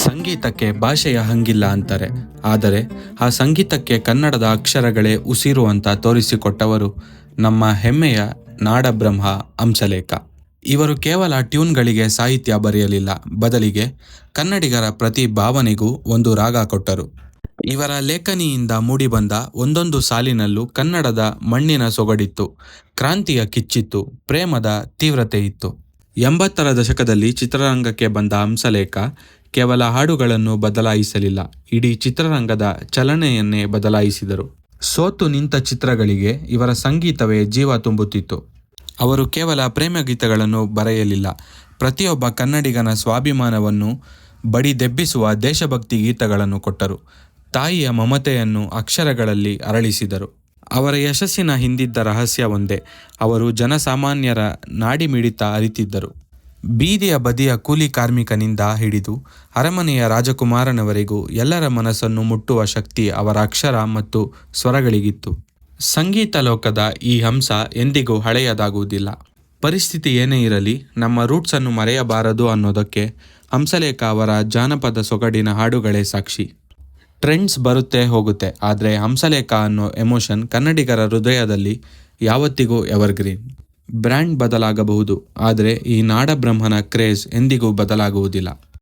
ಸಂಗೀತಕ್ಕೆ ಭಾಷೆಯ ಹಂಗಿಲ್ಲ ಅಂತಾರೆ. ಆದರೆ ಆ ಸಂಗೀತಕ್ಕೆ ಕನ್ನಡದ ಅಕ್ಷರಗಳೇ ಉಸಿರು ಅಂತ ತೋರಿಸಿಕೊಟ್ಟವರು ನಮ್ಮ ಹೆಮ್ಮೆಯ ನಾಡಬ್ರಹ್ಮ ಹಂಸಲೇಖ. ಇವರು ಕೇವಲ ಟ್ಯೂನ್ಗಳಿಗೆ ಸಾಹಿತ್ಯ ಬರೆಯಲಿಲ್ಲ, ಬದಲಿಗೆ ಕನ್ನಡಿಗರ ಪ್ರತಿ ಭಾವನೆಗೂ ಒಂದು ರಾಗ ಕೊಟ್ಟರು. ಇವರ ಲೇಖನಿಯಿಂದ ಮೂಡಿಬಂದ ಒಂದೊಂದು ಸಾಲಿನಲ್ಲೂ ಕನ್ನಡದ ಮಣ್ಣಿನ ಸೊಗಡಿತ್ತು, ಕ್ರಾಂತಿಯ ಕಿಚ್ಚಿತ್ತು, ಪ್ರೇಮದ ತೀವ್ರತೆ ಇತ್ತು. 80ರ ದಶಕದಲ್ಲಿ ಚಿತ್ರರಂಗಕ್ಕೆ ಬಂದ ಹಂಸಲೇಖ ಕೇವಲ ಹಾಡುಗಳನ್ನು ಬದಲಾಯಿಸಲಿಲ್ಲ, ಇಡೀ ಚಿತ್ರರಂಗದ ಚಲನೆಯನ್ನೇ ಬದಲಾಯಿಸಿದರು. ಸೋತು ನಿಂತ ಚಿತ್ರಗಳಿಗೆ ಇವರ ಸಂಗೀತವೇ ಜೀವ ತುಂಬುತ್ತಿತ್ತು. ಅವರು ಕೇವಲ ಪ್ರೇಮಗೀತೆಗಳನ್ನು ಬರೆಯಲಿಲ್ಲ, ಪ್ರತಿಯೊಬ್ಬ ಕನ್ನಡಿಗನ ಸ್ವಾಭಿಮಾನವನ್ನು ಬಡಿದೆಬ್ಬಿಸುವ ದೇಶಭಕ್ತಿ ಗೀತೆಗಳನ್ನು ಕೊಟ್ಟರು. ತಾಯಿಯ ಮಮತೆಯನ್ನು ಅಕ್ಷರಗಳಲ್ಲಿ ಅರಳಿಸಿದರು. ಅವರ ಯಶಸ್ಸಿನ ಹಿಂದಿದ್ದ ರಹಸ್ಯ ಒಂದೇ, ಅವರು ಜನಸಾಮಾನ್ಯರ ನಾಡಿಮಿಡಿತ ಅರಿತಿದ್ದರು. ಬೀದಿಯ ಬದಿಯ ಕೂಲಿ ಕಾರ್ಮಿಕನಿಂದ ಹಿಡಿದು ಅರಮನೆಯ ರಾಜಕುಮಾರನವರೆಗೂ ಎಲ್ಲರ ಮನಸ್ಸನ್ನು ಮುಟ್ಟುವ ಶಕ್ತಿ ಅವರ ಅಕ್ಷರ ಮತ್ತು ಸ್ವರಗಳಿಗಿತ್ತು. ಸಂಗೀತ ಲೋಕದ ಈ ಹಂಸ ಎಂದಿಗೂ ಹಳೆಯದಾಗುವುದಿಲ್ಲ. ಪರಿಸ್ಥಿತಿ ಏನೇ ಇರಲಿ, ನಮ್ಮ ರೂಟ್ಸನ್ನು ಮರೆಯಬಾರದು ಅನ್ನೋದಕ್ಕೆ ಹಂಸಲೇಖ ಅವರ ಜಾನಪದ ಸೊಗಡಿನ ಹಾಡುಗಳೇ ಸಾಕ್ಷಿ. ಟ್ರೆಂಡ್ಸ್ ಬರುತ್ತೆ ಹೋಗುತ್ತೆ, ಆದರೆ ಹಂಸಲೇಖ ಅನ್ನೋ ಎಮೋಷನ್ ಕನ್ನಡಿಗರ ಹೃದಯದಲ್ಲಿ ಯಾವತ್ತಿಗೂ ಎವರ್ಗ್ರೀನ್. ಬ್ರ್ಯಾಂಡ್ ಬದಲಾಗಬಹುದು, ಆದರೆ ಈ ನಾಡಬ್ರಹ್ಮನ ಕ್ರೇಜ್ ಎಂದಿಗೂ ಬದಲಾಗುವುದಿಲ್ಲ.